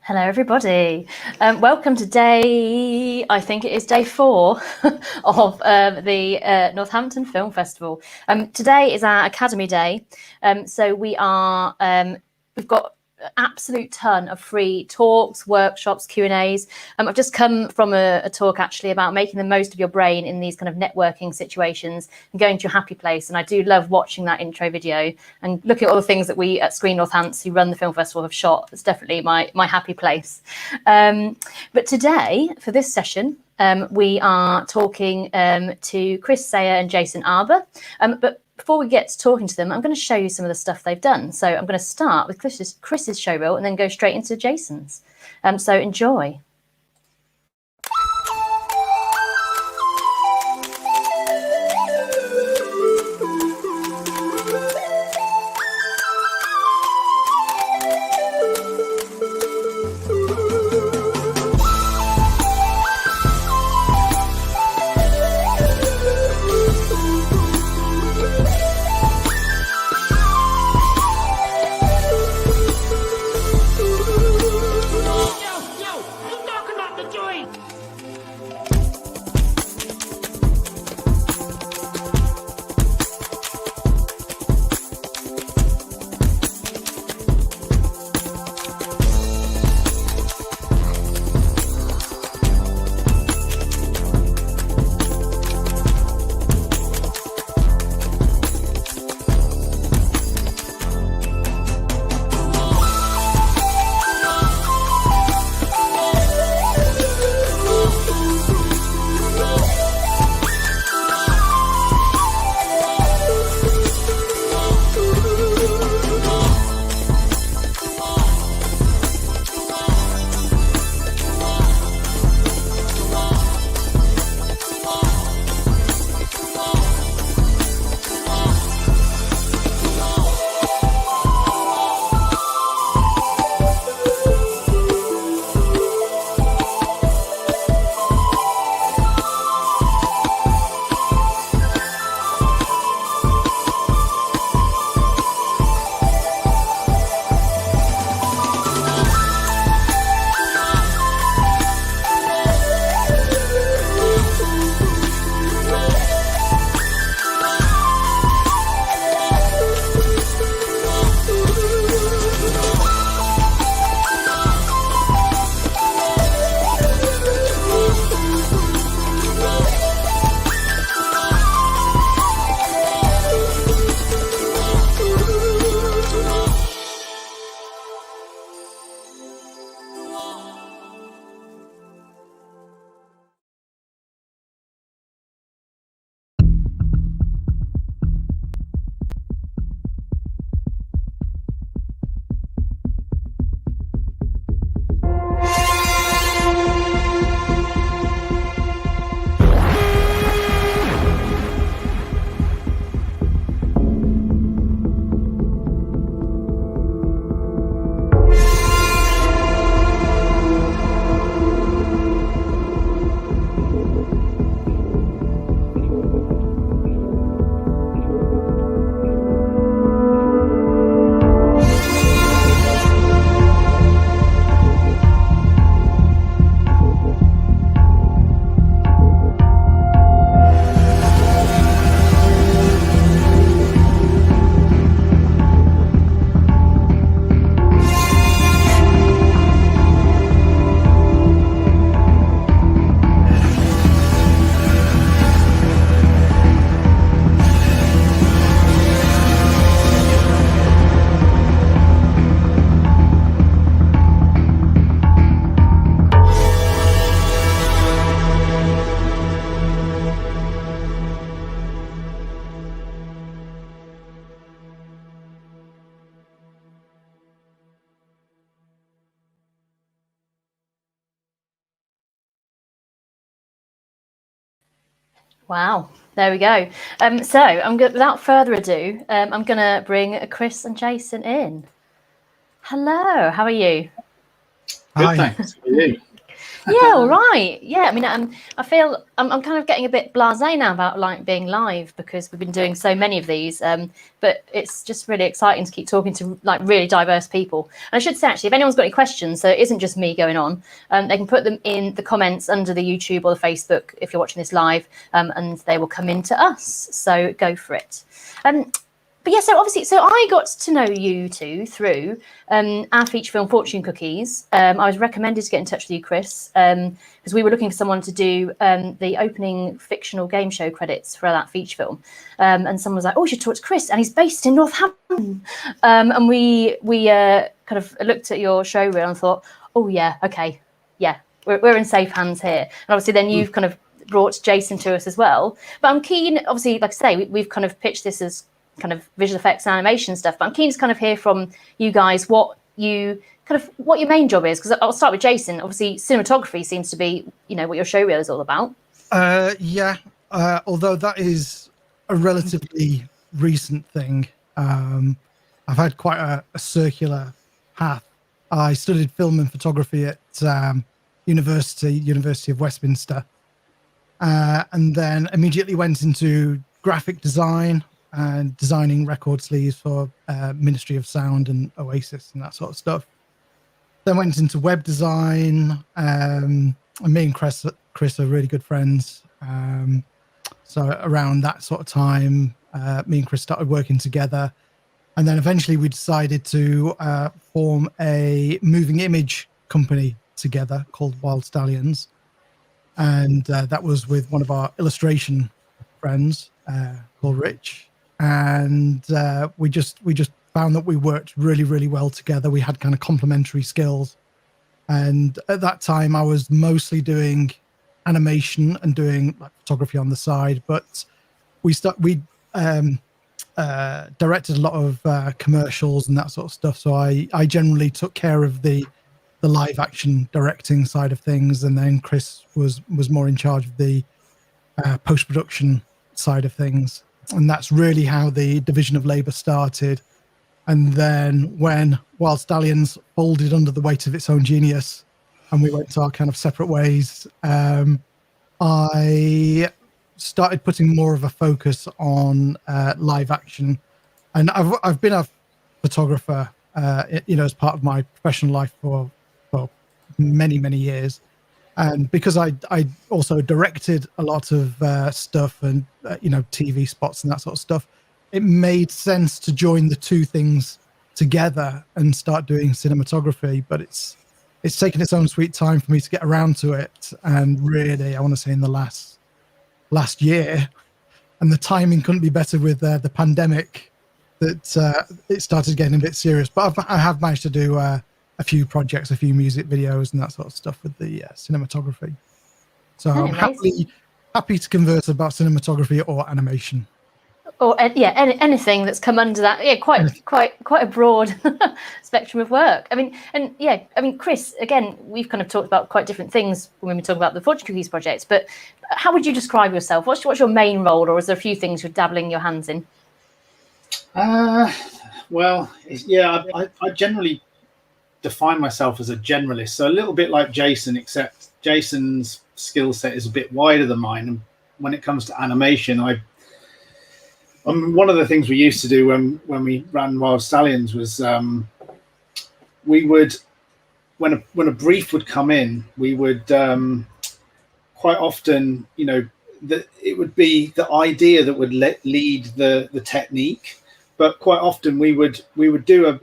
Hello, everybody. Welcome to day, I think it is day 4 of the Northampton Film Festival. Today is our Academy Day. So we've got an absolute ton of free talks, workshops, Q&As. I've just come from a talk actually about making the most of your brain in these kind of networking situations and going to your happy place. And I do love watching that intro video and looking at all the things that we at Screen Northants, who run the film festival, have shot. It's definitely my happy place. But today, for this session, we are talking to Chris Sayer and Jason Arber. But before we get to talking to them, I'm going to show you some of the stuff they've done. So I'm going to start with Chris's showreel and then go straight into Jason's. So enjoy. Wow, there we go. So without further ado, I'm going to bring Chris and Jason in. Hello, how are you? Good, Hi. thanks. How are you? Yeah, all right. Yeah, I mean, I feel I'm kind of getting a bit blasé now about like being live because we've been doing so many of these. But it's just really exciting to keep talking to like really diverse people. And I should say actually, if anyone's got any questions, so it isn't just me going on, they can put them in the comments under the YouTube or the Facebook if you're watching this live, and they will come in to us. So go for it. But yeah, so obviously, so I got to know you two through our feature film Fortune Cookies. I was recommended to get in touch with you, Chris, because we were looking for someone to do the opening fictional game show credits for that feature film. And someone was like, "Oh, you should talk to Chris, and he's based in Northampton." And we kind of looked at your show reel and thought, "Oh yeah, okay, yeah, we're in safe hands here." And obviously, then you've kind of brought Jason to us as well. But I'm keen, obviously, like I say, we've kind of pitched this as kind of visual effects and animation stuff, but I'm keen to kind of hear from you guys what your main job is, because I'll start with Jason. Obviously cinematography seems to be what your show reel is all about. Although that is a relatively recent thing. I've had quite a circular path. I studied film and photography at University of Westminster, and then immediately went into graphic design and designing record sleeves for Ministry of Sound and Oasis and that sort of stuff. Then went into web design, and me and Chris are really good friends. So around that sort of time, me and Chris started working together. And then eventually we decided to form a moving image company together called Wild Stallions. And that was with one of our illustration friends called Rich. And we just found that we worked really, really well together. We had kind of complementary skills. And at that time, I was mostly doing animation and doing like photography on the side. But we directed a lot of commercials and that sort of stuff. So I generally took care of the live action directing side of things, and then Chris was more in charge of the post-production side of things. And that's really how the division of labor started. And then when Wild Stallions folded under the weight of its own genius and we went our kind of separate ways, I started putting more of a focus on live action. And I've been a photographer as part of my professional life for many, many years. And because I also directed a lot of stuff and TV spots and that sort of stuff, it made sense to join the two things together and start doing cinematography. But it's taken its own sweet time for me to get around to it. And really, I want to say in the last year, and the timing couldn't be better with the pandemic, that it started getting a bit serious. But I have managed to do a few projects, a few music videos and that sort of stuff with the cinematography. So I'm happy to converse about cinematography or animation. Or anything that's come under that. Yeah, quite a broad spectrum of work. I mean, Chris, again, we've kind of talked about quite different things when we talk about the Fortune Cookies project, but how would you describe yourself? What's your main role, or is there a few things you're dabbling your hands in? Well, yeah, I generally define myself as a generalist, so a little bit like Jason, except Jason's skill set is a bit wider than mine. And when it comes to animation, one of the things we used to do when we ran Wild Stallions was we would, when a brief would come in, we would quite often, that it would be the idea that would lead the technique, but quite often we would do a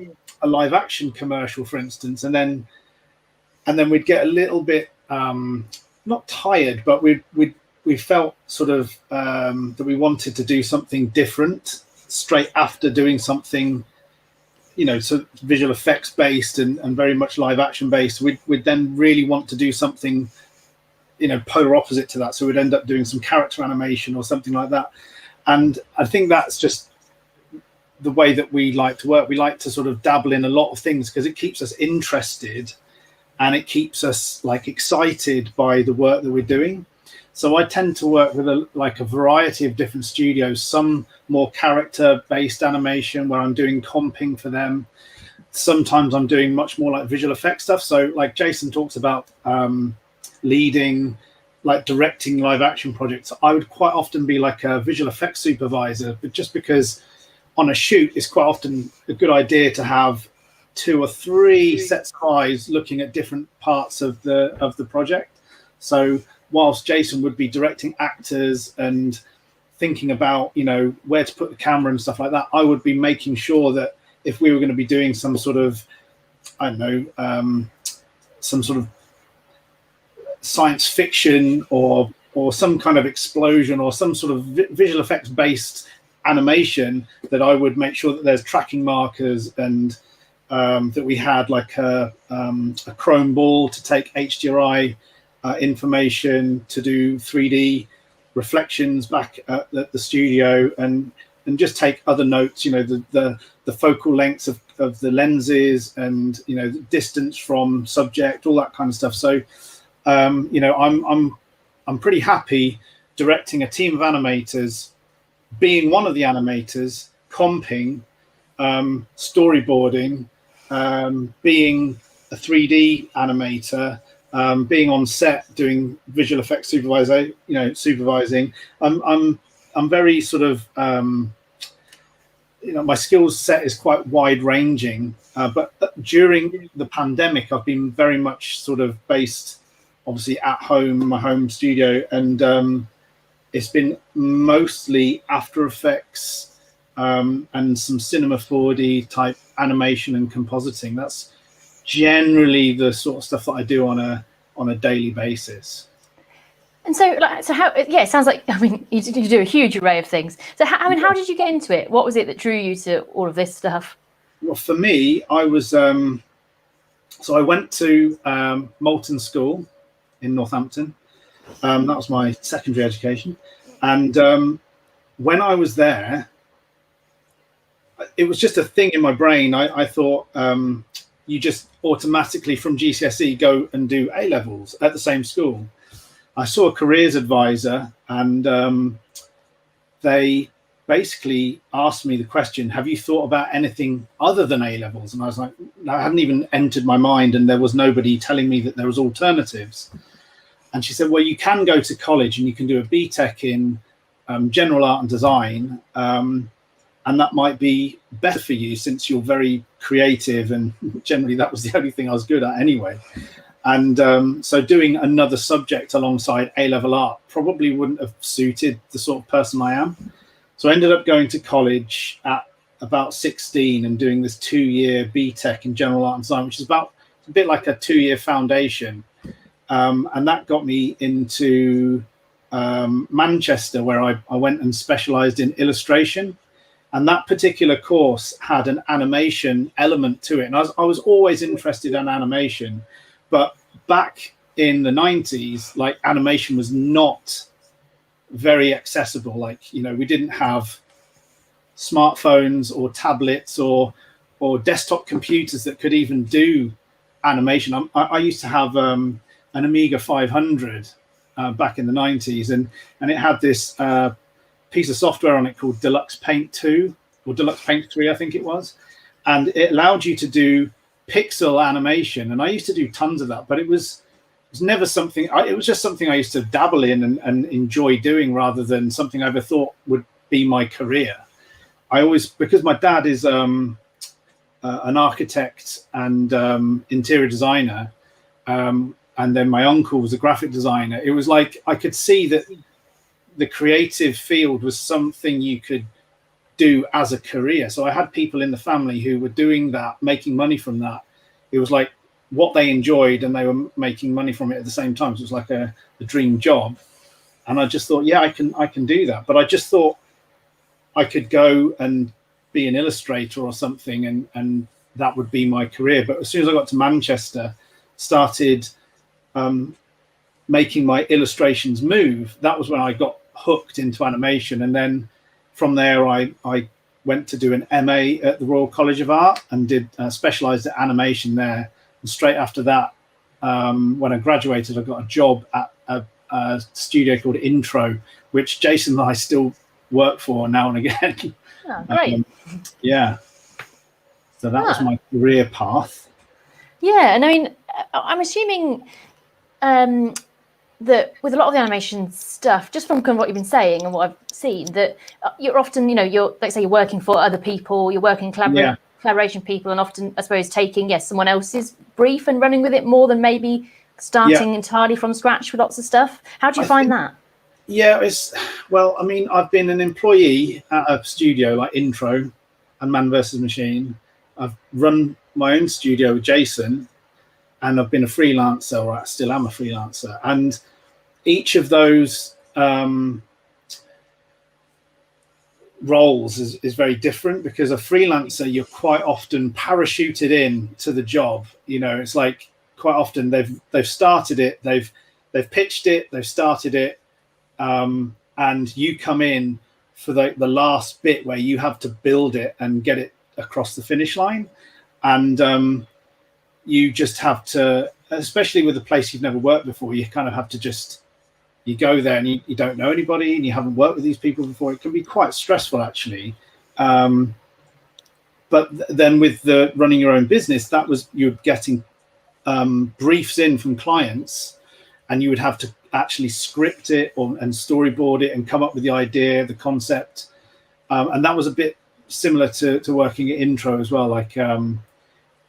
live action commercial, for instance, and then we'd get a little bit not tired, but we felt sort of that we wanted to do something different straight after doing something, sort of visual effects based and very much live action based. We'd then really want to do something, polar opposite to that. So we'd end up doing some character animation or something like that. And I think that's just the way that we like to work. We like to sort of dabble in a lot of things because it keeps us interested and it keeps us like excited by the work that we're doing. So I tend to work with a variety of different studios, some more character-based animation where I'm doing comping for them. Sometimes I'm doing much more like visual effects stuff. So like Jason talks about leading, like directing live action projects. I would quite often be like a visual effects supervisor, but just because on a shoot, it's quite often a good idea to have 2 or 3 sets of eyes looking at different parts of the project. So whilst Jason would be directing actors and thinking about, you know, where to put the camera and stuff like that, I would be making sure that if we were going to be doing some sort of, I don't know, some sort of science fiction or some kind of explosion or some sort of visual effects based animation, that I would make sure that there's tracking markers and that we had like a chrome ball to take HDRI information, to do 3D reflections back at the studio, and just take other notes, you know, the focal lengths of the lenses, and, you know, the distance from subject, all that kind of stuff. So you know, I'm pretty happy directing a team of animators, being one of the animators, comping, storyboarding, being a 3D animator, being on set doing visual effects supervising. I'm very sort of you know, my skills set is quite wide ranging, but during the pandemic I've been very much sort of based obviously at home, my home studio, and it's been mostly After Effects and some Cinema 4D type animation and compositing. That's generally the sort of stuff that I do on a daily basis. And so how? Yeah, it sounds like, I mean, you do a huge array of things. So how did you get into it? What was it that drew you to all of this stuff? Well, for me, I was so I went to Moulton School in Northampton. That was my secondary education, and when I was there, it was just a thing in my brain. I thought you just automatically from GCSE go and do A levels at the same school. I saw a careers advisor, and they basically asked me the question, have you thought about anything other than A levels? And I was like, that hadn't even entered my mind, and there was nobody telling me that there was alternatives. And she said, well, you can go to college and you can do a BTEC in general art and design, and that might be better for you since you're very creative, and generally that was the only thing I was good at anyway. And so doing another subject alongside A-level art probably wouldn't have suited the sort of person I am. So I ended up going to college at about 16 and doing this 2-year BTEC in general art and design, which is a bit like a 2-year foundation. And that got me into Manchester, where I went and specialized in illustration. And that particular course had an animation element to it. And I was always interested in animation. But back in the 90s, like, animation was not very accessible. Like, you know, we didn't have smartphones or tablets or desktop computers that could even do animation. I used to have an Amiga 500 back in the 90s, and it had this piece of software on it called Deluxe Paint 2 or Deluxe Paint 3, I think it was. And it allowed you to do pixel animation, and I used to do tons of that, but it was never something it was just something I used to dabble in and enjoy doing, rather than something I ever thought would be my career. I always, because my dad is an architect and interior designer, and then my uncle was a graphic designer, it was like I could see that the creative field was something you could do as a career. So I had people in the family who were doing that, making money from that. It was like what they enjoyed, and they were making money from it at the same time. So it was like a dream job. And I just thought, yeah, I can do that. But I just thought I could go and be an illustrator or something, and that would be my career. But as soon as I got to Manchester, started making my illustrations move, that was when I got hooked into animation. And then from there, I went to do an MA at the Royal College of Art and did specialised at animation there. And straight after that, when I graduated, I got a job at a a studio called Intro, which Jason and I still work for now and again. Oh, great. Yeah. So that was my career path. Yeah, and I mean, I'm assuming that with a lot of the animation stuff, just from kind of what you've been saying and what I've seen, that you're often, you're, like say, you're working for other people, you're working collaboration people, and often, I suppose, taking someone else's brief and running with it more than maybe starting entirely from scratch with lots of stuff. How do you find that? Yeah, I mean, I've been an employee at a studio like Intro and Man vs. Machine. I've run my own studio with Jason, and I've been a freelancer, or I still am a freelancer. And each of those roles is very different, because a freelancer, you're quite often parachuted in to the job. It's like quite often they've started it, they've pitched it, they've started it, and you come in for the last bit where you have to build it and get it across the finish line. And you just have to, especially with a place you've never worked before, you kind of have to you go there and you don't know anybody and you haven't worked with these people before. It can be quite stressful, actually. But then with the running your own business, you're getting briefs in from clients, and you would have to actually script it and storyboard it and come up with the idea, the concept. And that was a bit similar to working at Intro as well. Like,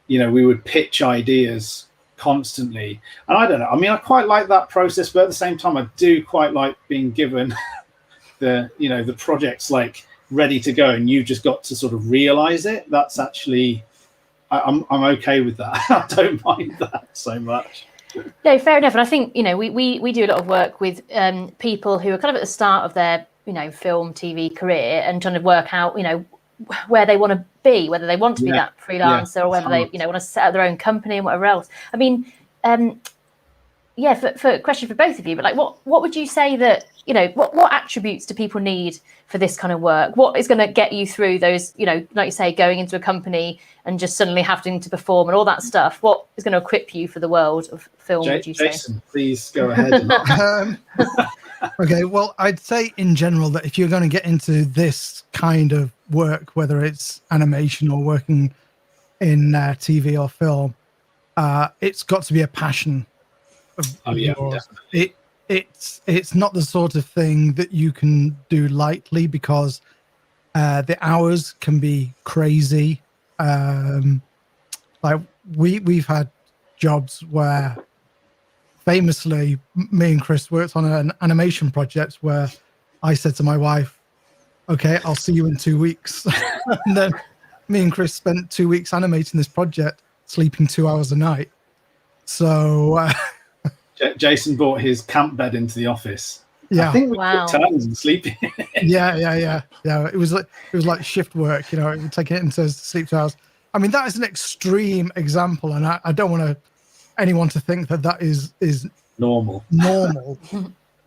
we would pitch ideas constantly. And I don't know, I mean, I quite like that process, but at the same time, I do quite like being given the project's like ready to go, and you've just got to sort of realize it. That's actually, I'm okay with that. I don't mind that so much. No, fair enough. And I think, we do a lot of work with people who are kind of at the start of their, film, TV career, and trying to work out, where they want to be, whether they want to be that freelancer or whether they, want to set up their own company and whatever else. I mean, for a question for both of you, but like, what would you say that, what attributes do people need for this kind of work? What is going to get you through those, like you say, going into a company and just suddenly having to perform and all that stuff? What is going to equip you for the world of film, would you say? Jason, please go ahead. Okay, well, I'd say in general that if you're going to get into this kind of work, whether it's animation or working in TV or film, it's got to be a passion of yours. It's not the sort of thing that you can do lightly, because the hours can be crazy. Like we've had jobs where, famously, me and Chris worked on an animation project where I said to my wife, okay, I'll see you in 2 weeks. And then me and Chris spent 2 weeks animating this project, sleeping 2 hours a night. So Jason brought his camp bed into the office. Yeah, I think we took turns and sleeping. Yeah. It was like shift work. It would take it into sleep 2 hours. I mean, that is an extreme example, and I don't want anyone to think that is normal.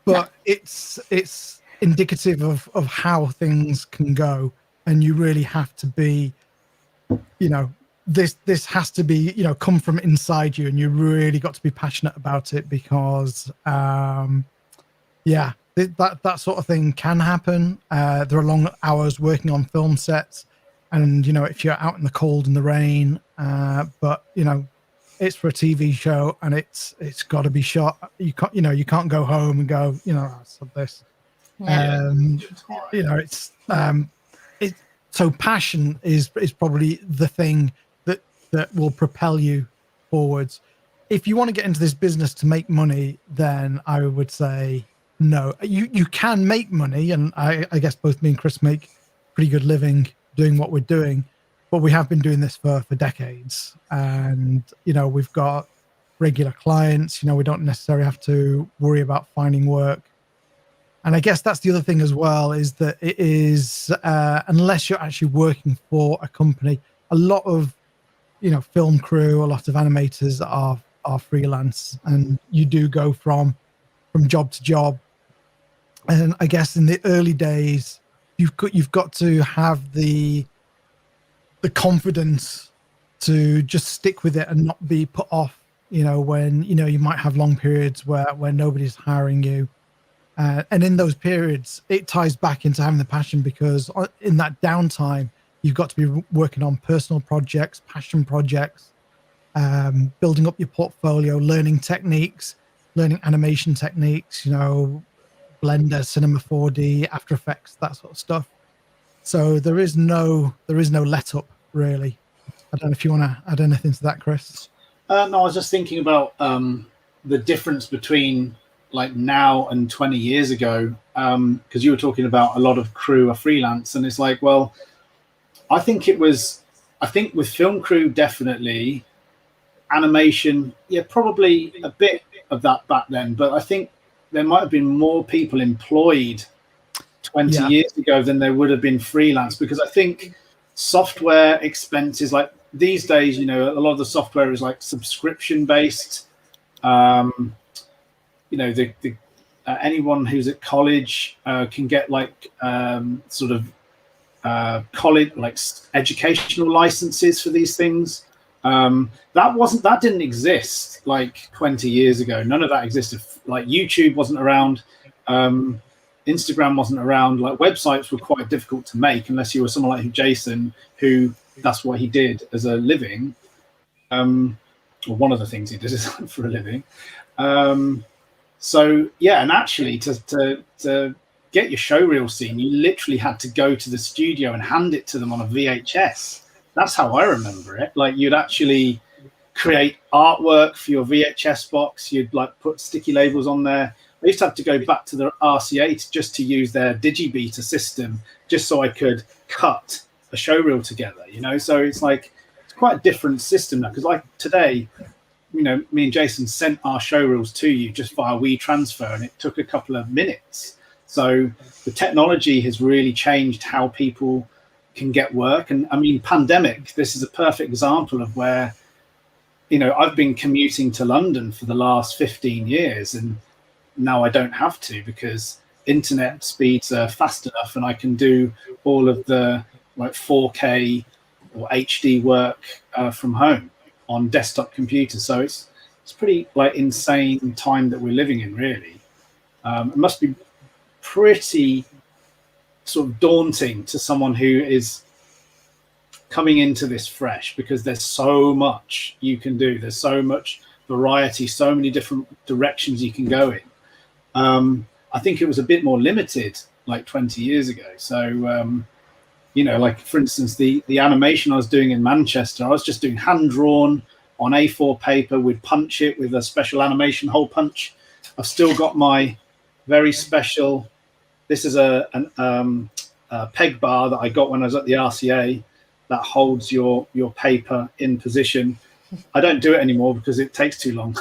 But it's indicative of how things can go, and you really have to be, this has to be, come from inside you, and you really got to be passionate about it, because that sort of thing can happen. There are long hours working on film sets, and if you're out in the cold and the rain, but it's for a TV show, and it's got to be shot. You can't go home and go, I saw this. So passion is probably the thing that will propel you forwards. If you want to get into this business to make money, then I would say no. You can make money, and I guess both me and Chris make pretty good living doing what we're doing, but we have been doing this for decades, and we've got regular clients. We don't necessarily have to worry about finding work. And I guess that's the other thing as well, is that it is unless you're actually working for a company, a lot of film crew, a lot of animators are freelance, and you do go from job to job. And I guess in the early days, you've got to have the confidence to just stick with it and not be put off when you might have long periods where nobody's hiring you, and in those periods it ties back into having the passion, because in that downtime you've got to be working on personal projects, passion projects, building up your portfolio, learning techniques, learning animation techniques, Blender, Cinema 4D, After Effects, that sort of stuff. So there is no let up, really. I don't know if you want to add anything to that, Chris. No, I was just thinking about the difference between like now and 20 years ago, because you were talking about a lot of crew are freelance, and it's like, well, I think with film crew, definitely animation, yeah, probably a bit of that back then, but I think there might have been more people employed 20 years ago than there would have been freelance, because I think software expenses, like these days, a lot of the software is like subscription based. Anyone who's at college can get like college, like educational licenses for these things. That didn't exist like 20 years ago. None of that existed. Like YouTube wasn't around, Instagram wasn't around. Like websites were quite difficult to make unless you were someone like Jason, who that's what he did as a living, or one of the things he did for a living. So yeah, and actually to get your showreel scene, you literally had to go to the studio and hand it to them on a VHS. That's how I remember it. Like you'd actually create artwork for your VHS box. You'd like put sticky labels on there. I used to have to go back to the RCA just to use their Digibeta system, just so I could cut a showreel together, So it's like, it's quite a different system now, because like today, me and Jason sent our showreels to you just via WeTransfer, and it took a couple of minutes. So the technology has really changed how people can get work. And I mean, pandemic, this is a perfect example of where, I've been commuting to London for the last 15 years, and now I don't have to, because internet speeds are fast enough and I can do all of the like 4K or HD work from home on desktop computers. So it's pretty like insane time that we're living in, really. It must be pretty sort of daunting to someone who is coming into this fresh, because there's so much you can do. There's so much variety, so many different directions you can go in. I think it was a bit more limited like 20 years ago. So, like for instance, the animation I was doing in Manchester, I was just doing hand drawn on A4 paper. We'd punch it with a special animation hole punch. I've still got my very special, this is a peg bar that I got when I was at the RCA that holds your paper in position. I don't do it anymore because it takes too long.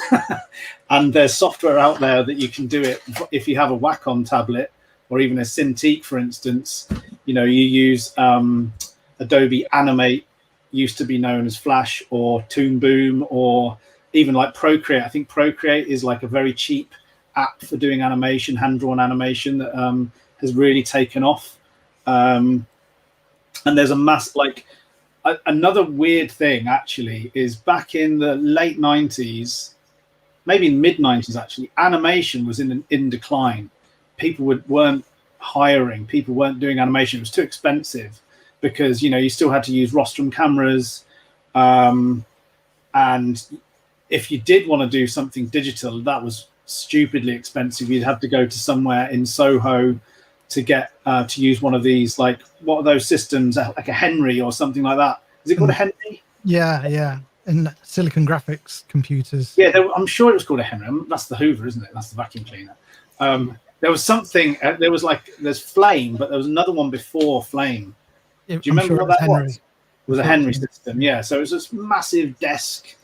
And there's software out there that you can do it if you have a Wacom tablet or even a Cintiq, for instance. You use Adobe Animate, used to be known as Flash, or Toon Boom, or even like Procreate. I think Procreate is like a very cheap app for doing animation, hand-drawn animation, that has really taken off. And there's another weird thing actually is back in the late 90s, maybe mid 90s actually, animation was in decline. People weren't hiring, people weren't doing animation. It was too expensive because you still had to use rostrum cameras, and if you did want to do something digital, that was stupidly expensive. You'd have to go to somewhere in Soho to get to use one of these, like, what are those systems, like a Henry or something like that. Is it called a Henry? Yeah. And Silicon Graphics computers. Yeah, I'm sure it was called a Henry. That's the Hoover, isn't it? That's the vacuum cleaner. There was something. There's Flame, but there was another one before Flame. Do you remember what that was? It was a Henry system. Yeah. So it was this massive desk,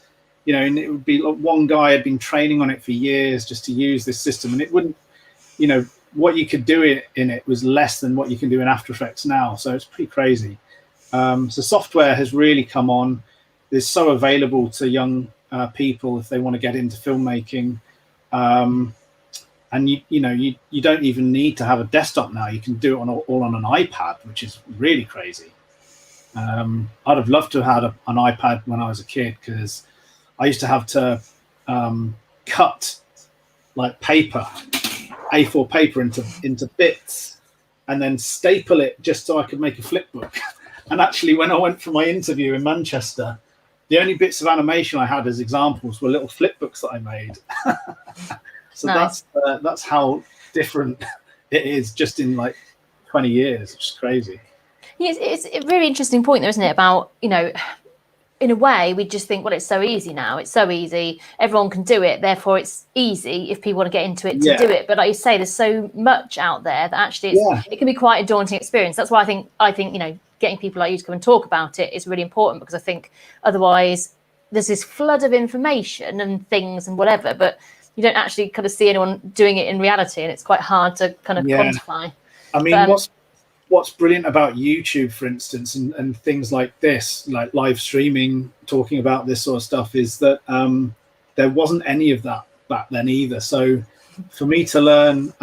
and it would be like one guy had been training on it for years just to use this system, and it wouldn't, what you could do in it was less than what you can do in After Effects now. So it's pretty crazy. So software has really come on. It's so available to young people if they want to get into filmmaking. And you don't even need to have a desktop now. You can do it all on an iPad, which is really crazy. I'd have loved to have had an iPad when I was a kid, because I used to have to cut like paper, A4 paper into bits, and then staple it just so I could make a flip book. And actually, when I went for my interview in Manchester, the only bits of animation I had as examples were little flip books that I made. So Nice. that's how different it is just in like 20 years, which is crazy. Yeah, it's a very interesting point there, isn't it? About, you know, in a way, we just think, well, it's so easy now. It's so easy. Everyone can do it. Therefore, it's easy if people want to get into it to do it. But like you say, there's so much out there that actually it can be quite a daunting experience. That's why I think, you know, getting people like you to come and talk about it is really important, because I think otherwise there's this flood of information and things and whatever, but you don't actually kind of see anyone doing it in reality, and it's quite hard to kind of quantify. I mean, what's brilliant about YouTube, for instance, and things like this, like live streaming, talking about this sort of stuff, is that there wasn't any of that back then either. So for me to learn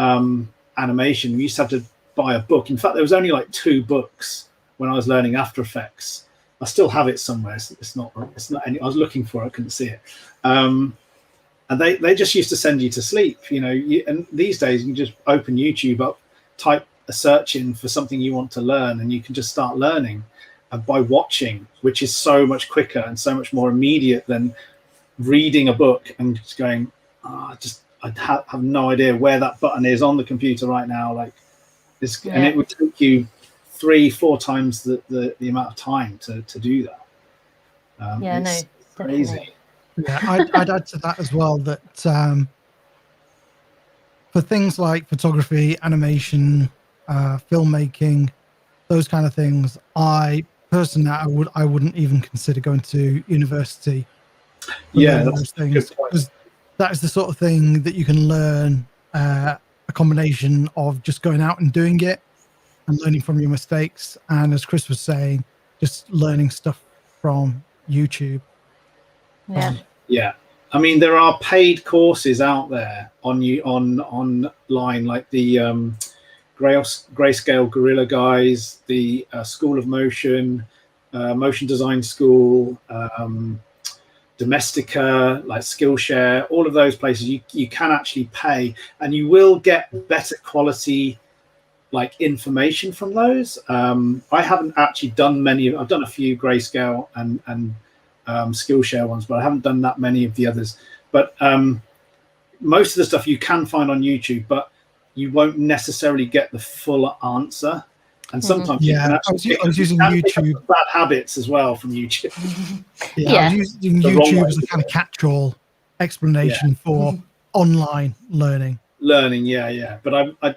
animation, we used to have to buy a book. In fact, there was only like 2 books when I was learning After Effects. I still have it somewhere. It's not any, I was looking for it, I couldn't see it. And they just used to send you to sleep, you know. And these days you can just open YouTube up, type a search in for something you want to learn, and you can just start learning by watching, which is so much quicker and so much more immediate than reading a book and just going, I have no idea where that button is on the computer right now. Like this, and it would take you 3-4 times the amount of time to do that. It's crazy. Yeah, I'd add to that as well that for things like photography, animation, filmmaking, those kind of things, I personally I wouldn't even consider going to university. Yeah, those things, because that is the sort of thing that you can learn a combination of just going out and doing it and learning from your mistakes, and as Chris was saying, just learning stuff from YouTube. Yeah. I mean, there are paid courses out there online, like the Grayscale Gorilla guys, the School of Motion, Motion Design School, Domestika, like Skillshare. All of those places you can actually pay, and you will get better quality like information from those. I haven't actually done many. I've done a few Grayscale and Skillshare ones, but I haven't done that many of the others. But most of the stuff you can find on YouTube, but you won't necessarily get the full answer. And sometimes you can actually I was using YouTube bad habits as well from YouTube. I was using YouTube as a kind of catch-all explanation for online learning. But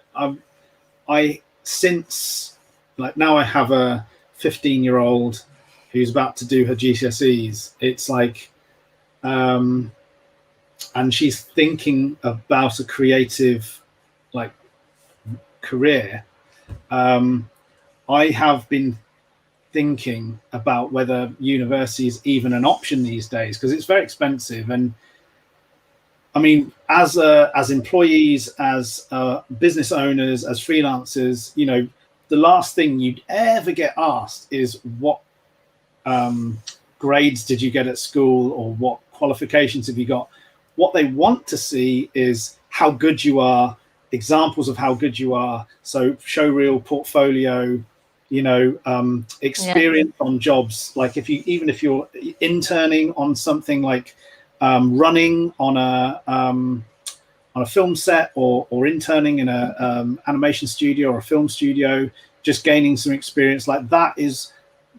I since, like, now I have a 15-year-old who's about to do her GCSEs. It's like, and she's thinking about a creative, like, career. I have been thinking about whether university is even an option these days, because it's very expensive. And I mean, as employees, as business owners, as freelancers, you know, the last thing you'd ever get asked is what grades did you get at school, or what qualifications have you got. What they want to see is how good you are, examples of how good you are. So show reel, portfolio, you know, experience on jobs. Like if you're interning on something like running on a film set, or interning in a animation studio or a film studio, just gaining some experience, like that is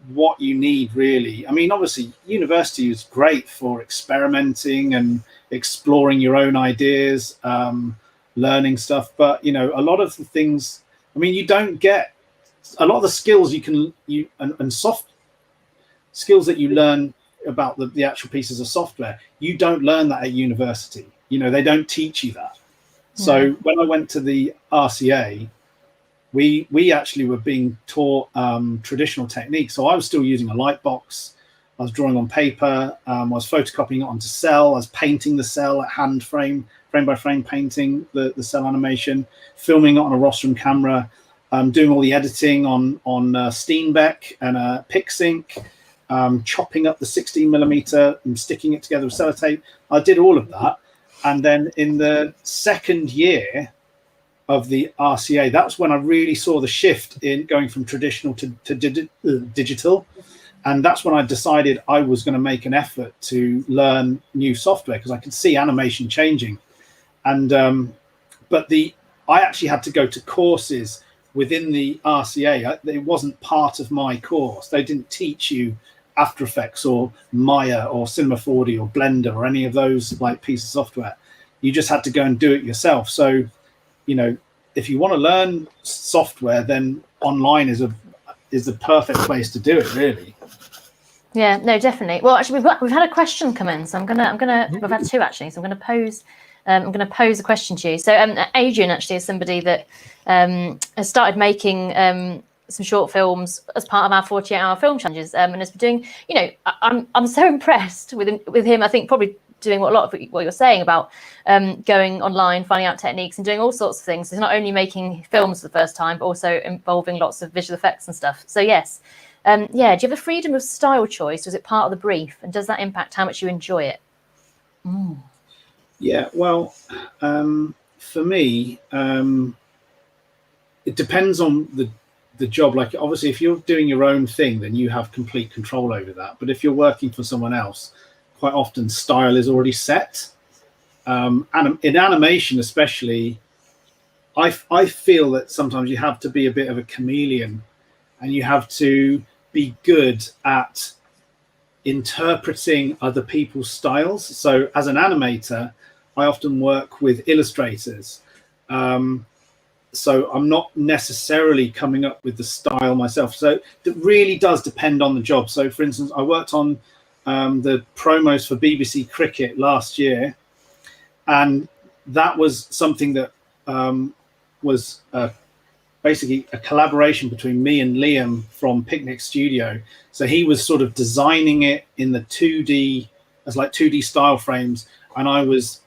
what you need, really. I mean, obviously university is great for experimenting and exploring your own ideas, learning stuff, but you know, a lot of the things, I mean, you don't get a lot of the skills and soft skills that you learn about the actual pieces of software. You don't learn that at university. You know, they don't teach you that. So when I went to the RCA, we actually were being taught traditional techniques. So I was still using a light box. I was drawing on paper. I was photocopying it onto cell. I was painting the cell at hand, frame by frame, painting the cell animation, filming it on a rostrum camera, doing all the editing on Steenbeck and PicSync, chopping up the 16mm and sticking it together with sellotape. I did all of that. And then in the second year of the RCA, that's when I really saw the shift in going from traditional to digital. And that's when I decided I was going to make an effort to learn new software, because I could see animation changing. And I actually had to go to courses within the RCA. It wasn't part of my course. They didn't teach you After Effects or Maya or Cinema 4D or Blender or any of those like pieces of software. You just had to go and do it yourself. So, you know, if you want to learn software, then online is the perfect place to do it, really. Yeah, no, definitely. Well, actually, we've had a question come in, so we've had two actually. So I'm going to pose a question to you. So Adrian actually is somebody that has started making some short films as part of our 48-hour film challenges, and has been doing. You know, I'm so impressed with him. I think probably doing a lot of what you're saying about going online, finding out techniques, and doing all sorts of things. He's not only making films for the first time, but also involving lots of visual effects and stuff. So yes. Do you have a freedom of style choice? Was it part of the brief? And does that impact how much you enjoy it? Mm. Yeah, well, for me, it depends on the job. Like, obviously, if you're doing your own thing, then you have complete control over that. But if you're working for someone else, quite often style is already set. And in animation especially, I feel that sometimes you have to be a bit of a chameleon, and you have to be good at interpreting other people's styles. So as an animator, I often work with illustrators. So I'm not necessarily coming up with the style myself. So it really does depend on the job. So for instance, I worked on the promos for BBC Cricket last year, and that was something that was basically a collaboration between me and Liam from Picnic Studio. So he was sort of designing it in the 2D as like 2D style frames, and I was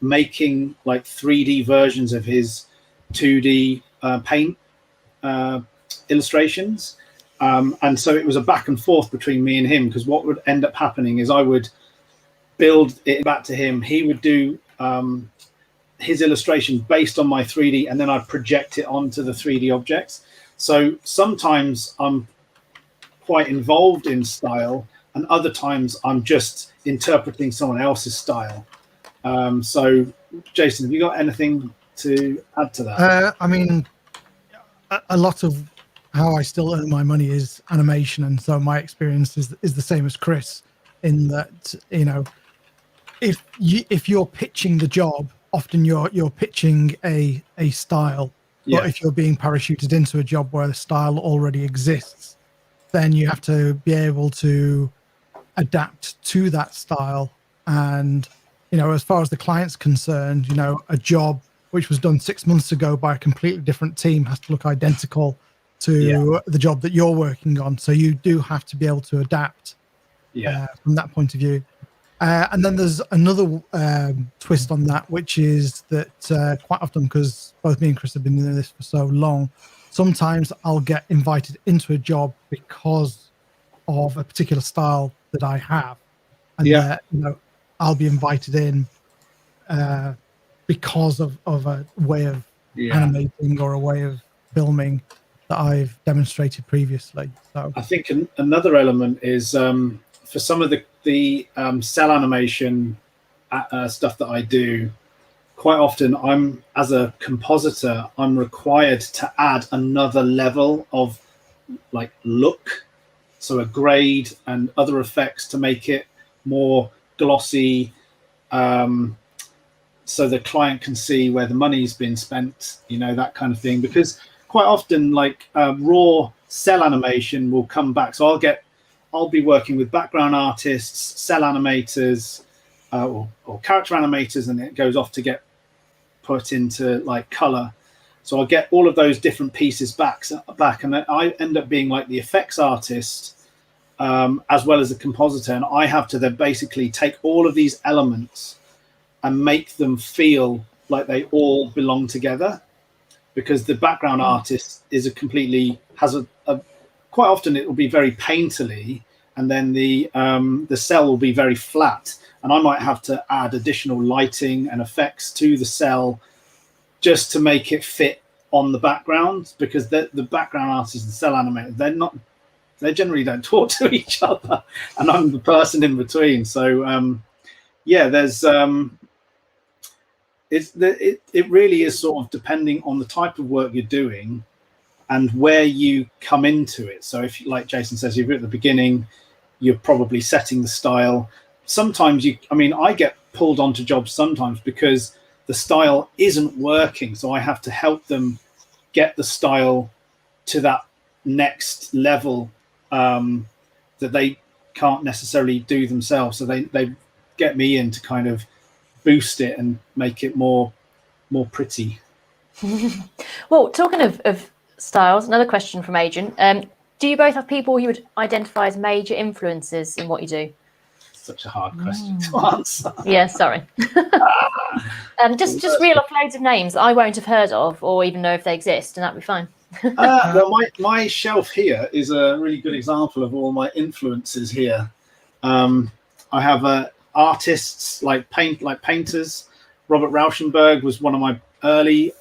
making like 3D versions of his 2D paint illustrations. And so it was a back and forth between me and him, because what would end up happening is I would build it back to him. He would do his illustration based on my 3D, and then I'd project it onto the 3D objects. So sometimes I'm quite involved in style, and other times I'm just interpreting someone else's style. So Jason, have you got anything to add to that? I mean, a lot of how I still earn my money is animation, and so my experience is the same as Chris, in that, you know, if you're pitching the job, often you're pitching a style. Yeah. But if you're being parachuted into a job where the style already exists, then you have to be able to adapt to that style. And, you know, as far as the client's concerned, you know, a job which was done 6 months ago by a completely different team has to look identical to the job that you're working on. So you do have to be able to adapt from that point of view. And then there's another twist on that, which is that quite often, because both me and Chris have been doing this for so long, sometimes I'll get invited into a job because of a particular style that I have. And you know, I'll be invited in because of a way of animating or a way of filming that I've demonstrated previously. So I think another element is for some of the cell animation stuff that I do, quite often I'm, as a compositor, I'm required to add another level of like look, so a grade and other effects to make it more glossy, so the client can see where the money's been spent, you know, that kind of thing. Because quite often, like raw cell animation will come back. So I'll be working with background artists, cell animators, or character animators, and it goes off to get put into like color. So I'll get all of those different pieces back, and then I end up being like the effects artist, as well as the compositor, and I have to then basically take all of these elements and make them feel like they all belong together, because the background artist is quite often it will be very painterly, and then the cell will be very flat, and I might have to add additional lighting and effects to the cell just to make it fit on the background, because the background artists and cell animators, they generally don't talk to each other, and I'm the person in between. So there's it really is sort of depending on the type of work you're doing and where you come into it. So if, like Jason says, if you're at the beginning, you're probably setting the style. Sometimes I get pulled onto jobs sometimes because the style isn't working, so I have to help them get the style to that next level that they can't necessarily do themselves. So they get me in to kind of boost it and make it more pretty. Well, talking of styles, another question from Adrian. Do you both have people you would identify as major influences in what you do? Such a hard question to answer. Yeah, sorry. Just reel off loads of names that I won't have heard of or even know if they exist, and that'd be fine. Well, my shelf here is a really good example of all my influences here. I have artists like painters. Robert Rauschenberg was one of my early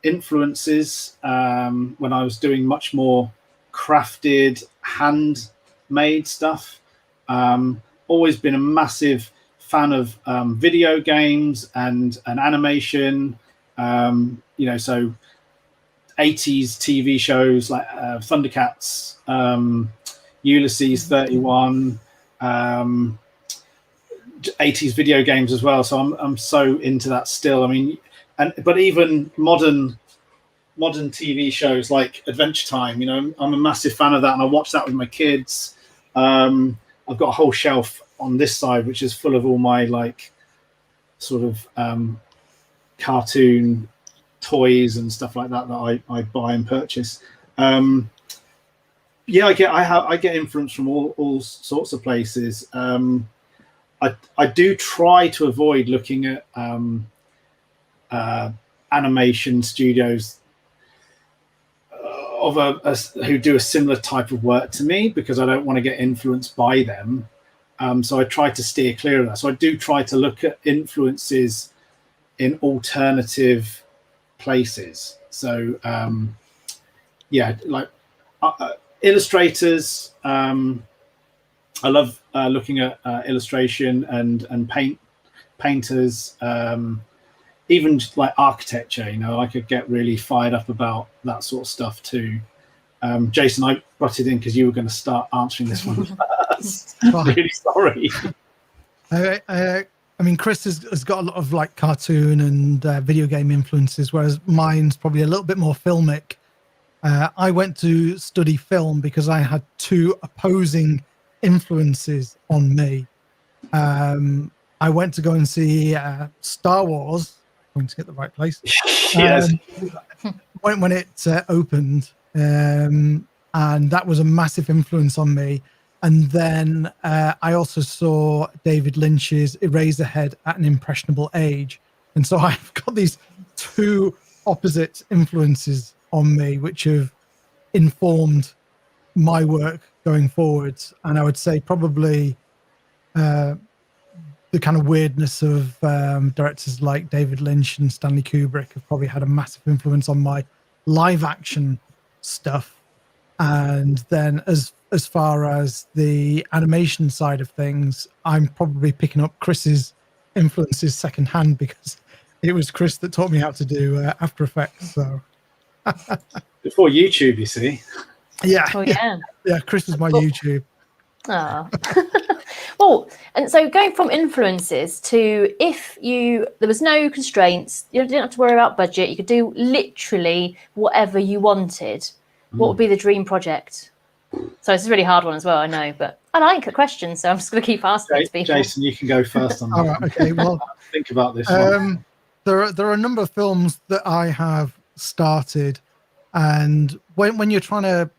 influences when I was doing much more crafted, handmade stuff. Always been a massive fan of video games and animation. So 80s TV shows like Thundercats, Ulysses 31, 80s video games as well. So I'm so into that still. I mean, but even modern TV shows like Adventure Time, I'm a massive fan of that, and I watch that with my kids. I've got a whole shelf on this side which is full of all my like sort of cartoon toys and stuff like that I buy and purchase. I get influence from all sorts of places. I do try to avoid looking at animation studios who do a similar type of work to me, because I don't want to get influenced by them. So I try to steer clear of that. So I do try to look at influences in alternative places. So illustrators. I love looking at illustration and painters. Even just like architecture, I could get really fired up about that sort of stuff too. Jason, I butted in because you were going to start answering this one first. I'm really sorry. I mean, Chris has got a lot of like cartoon and video game influences, whereas mine's probably a little bit more filmic. I went to study film because I had two opposing influences on me. I went to go and see Star Wars. I'm going to get the right place. Yes. When it opened, and that was a massive influence on me. And then I also saw David Lynch's Eraserhead at an impressionable age. And so I've got these two opposite influences on me, which have informed my work going forwards. And I would say probably the kind of weirdness of directors like David Lynch and Stanley Kubrick have probably had a massive influence on my live action stuff. And then as far as the animation side of things, I'm probably picking up Chris's influences secondhand, because it was Chris that taught me how to do After Effects. So before YouTube, you see. Yeah. Oh, yeah. Yeah, Chris was my YouTube. Ah. Well, and so going from influences to, there was no constraints, you didn't have to worry about budget, you could do literally whatever you wanted. What would be the dream project? So it's a really hard one as well, I know, but I like the question, so I'm just going to keep asking it to people. Jason, you can go first on that. All right, okay. Well, think about this one. There are a number of films that I have started, and when you're trying to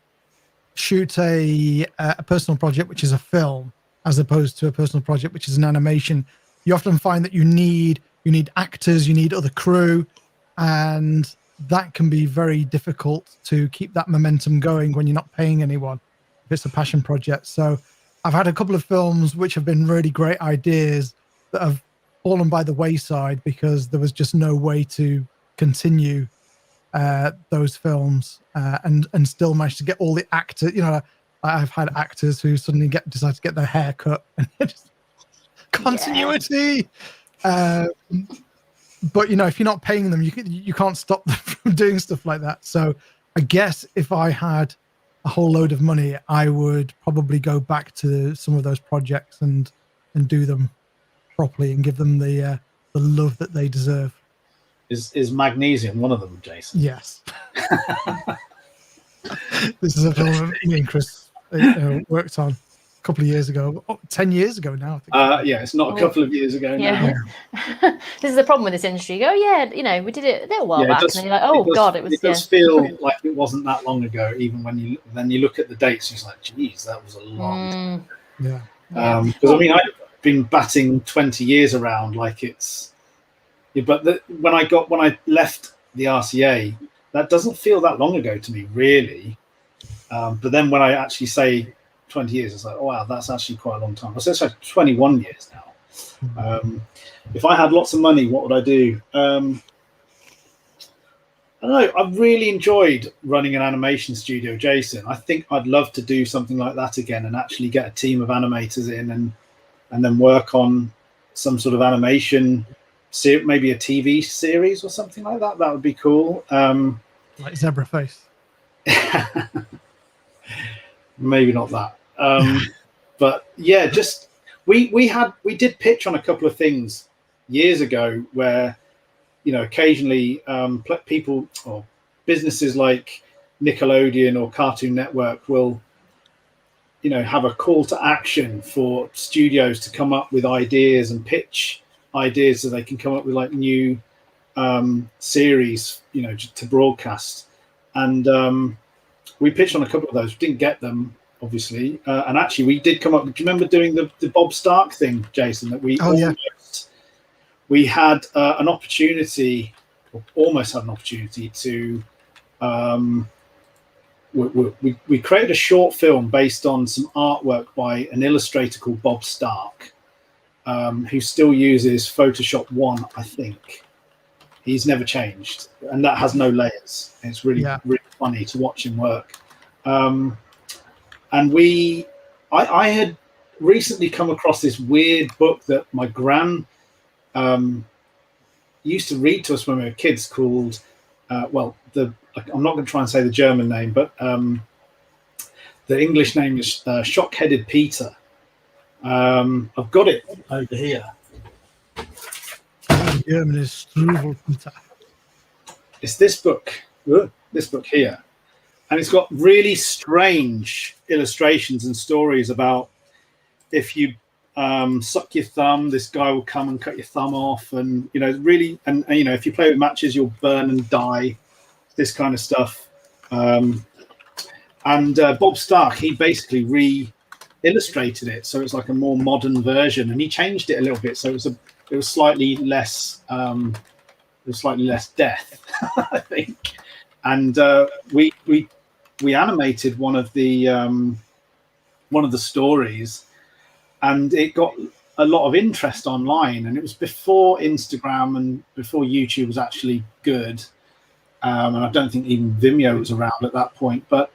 shoot a personal project, which is a film, as opposed to a personal project, which is an animation, you often find that you need actors, you need other crew, and that can be very difficult to keep that momentum going when you're not paying anyone, It's a passion project. So I've had a couple of films which have been really great ideas that have fallen by the wayside because there was just no way to continue those films and still manage to get all the actors. I've had actors who suddenly decide to get their hair cut and just continuity. Yeah. But if you're not paying them, you can't stop them from doing stuff like that. So I guess if I had a whole load of money, I would probably go back to some of those projects and do them properly and give them the love that they deserve. Is Magnesium one of them, Jason? Yes. This is a film that me and Chris worked on a couple of years ago. 10 years ago now, I think. Yeah, it's not a couple of years ago now. This is the problem with this industry. You go, we did it a little while back, and then you're like, it does feel like it wasn't that long ago, even when you look at the dates, it's like, geez, that was a long time. Yeah. Because I've been batting 20 years around like it's. Yeah, but when I left the RCA, that doesn't feel that long ago to me, really. But then when I actually say 20 years, it's like, oh, wow, that's actually quite a long time. So it's like 21 years now. If I had lots of money, what would I do? I don't know. I've really enjoyed running an animation studio, Jason. I think I'd love to do something like that again and actually get a team of animators in and then work on some sort of animation. Maybe a TV series or something like that. That would be cool. Like Zebra Face. Maybe not that. But yeah, just we did pitch on a couple of things years ago where occasionally people or businesses like Nickelodeon or Cartoon Network will have a call to action for studios to come up with ideas and pitch ideas so they can come up with like new series to broadcast, and we pitched on a couple of those. We didn't get them, obviously, and actually we did come up. Do you remember doing the Bob Stark thing, Jason, that we had an opportunity, or almost had an opportunity to we created a short film based on some artwork by an illustrator called Bob Stark, who still uses Photoshop 1, I think. He's never changed, and that has no layers. It's really funny to watch him work. And I had recently come across this weird book that my gran used to read to us when we were kids called, I'm not going to try and say the German name, but the English name is Shock-Headed Peter. I've got it over here. German is Struwwelpeter. It's this book here, and it's got really strange illustrations and stories about if you suck your thumb, this guy will come and cut your thumb off, and really, and if you play with matches, you'll burn and die. This kind of stuff. And Bob Stark, he basically re-illustrated it, so it's like a more modern version, and he changed it a little bit, so it was slightly less death, I think. And we animated one of the stories, and it got a lot of interest online, and it was before Instagram and before YouTube was actually good. And I don't think even Vimeo was around at that point, but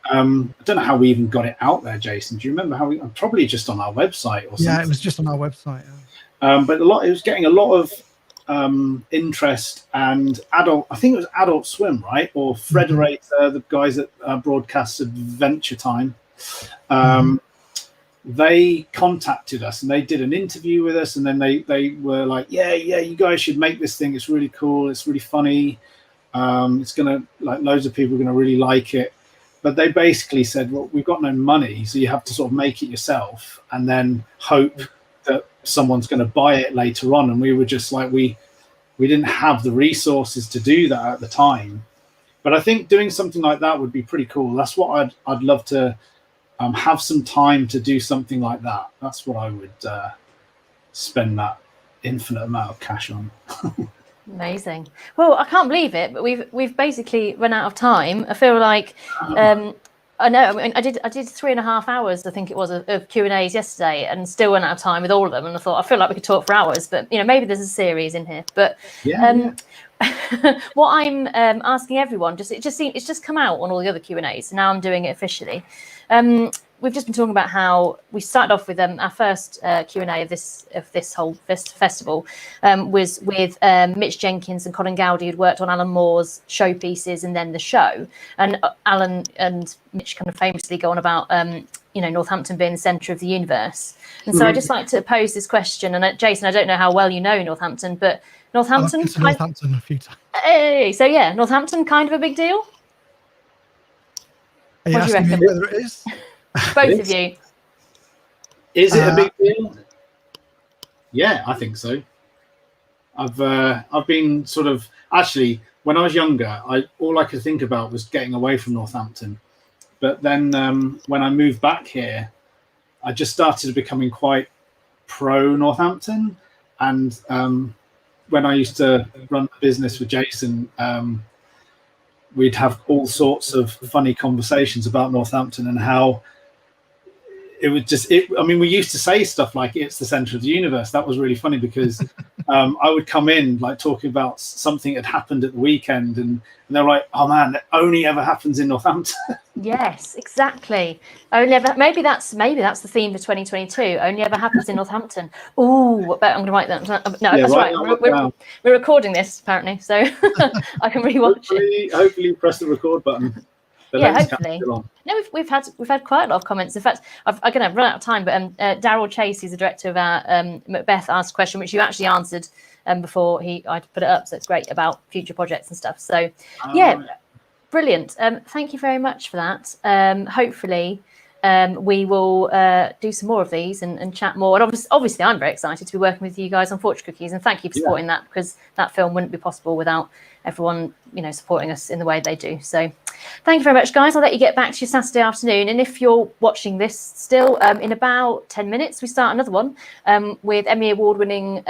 I don't know how we even got it out there, Jason. Do you remember how probably just on our website or something? Yeah, it was just on our website. But it was getting a lot of interest, and I think it was Adult Swim, right? Or Frederator, the guys that broadcast Adventure Time. They contacted us and they did an interview with us, and then they were like, yeah, you guys should make this thing. It's really cool. It's really funny. It's gonna, like, loads of people are gonna really like it. But they basically said, well, we've got no money, so you have to sort of make it yourself and then hope that someone's going to buy it later on. And we were just like, we didn't have the resources to do that at the time. But I think doing something like that would be pretty cool. That's what I'd love to have some time to do something like that. That's what I would spend that infinite amount of cash on. Amazing. Well, I can't believe it, but we've basically run out of time. I feel like I know. I mean, I did 3.5 hours, I think it was, of Q&As yesterday, and still went out of time with all of them. And I thought, I feel like we could talk for hours, but maybe there's a series in here. But what I'm asking everyone, it's just come out on all the other Q&As, so now I'm doing it officially. We've just been talking about how we started off with our first Q&A of this whole festival was with Mitch Jenkins and Colin Gowdy, who'd worked on Alan Moore's showpieces and then the show. And Alan and Mitch kind of famously go on about Northampton being the centre of the universe. And so I just like to pose this question. And Jason, I don't know how well you know Northampton, but Northampton. I've been to Northampton a few times. Hey, so yeah, Northampton, kind of a big deal. Are you asking me whether it is? Both of you. Is it a big deal? Yeah, I think so. I've been sort of, actually, when I was younger, all I could think about was getting away from Northampton. But then when I moved back here, I just started becoming quite pro Northampton. And when I used to run a business with Jason, we'd have all sorts of funny conversations about Northampton and how it would we used to say stuff like it's the center of the universe. That was really funny because I would come in like talking about something that happened at the weekend and they're like, oh man, that only ever happens in Northampton. Yes, exactly. Maybe that's the theme for 2022. Only ever happens in Northampton. Oh, I'm going to write that. No, yeah, that's right. We're recording this apparently, so I can rewatch it. Hopefully press the record button. Hopefully. No, we've had quite a lot of comments. In fact, I'm going to run out of time, but Daryl Chase, who's the director of our Macbeth, asked a question which you actually answered before I put it up. So it's great about future projects and stuff. So brilliant. Thank you very much for that. Hopefully we will do some more of these and chat more. And obviously, I'm very excited to be working with you guys on Fortune Cookies, and thank you for supporting that, because that film wouldn't be possible without everyone, supporting us in the way they do. So thank you very much, guys. I'll let you get back to your Saturday afternoon. And if you're watching this still, in about 10 minutes, we start another one with Emmy award-winning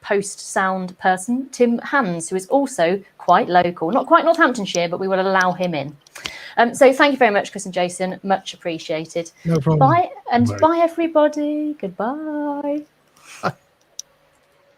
post-sound person, Tim Hans, who is also quite local. Not quite Northamptonshire, but we will allow him in. So thank you very much, Chris and Jason. Much appreciated. No problem. Bye, and bye, everybody. Goodbye.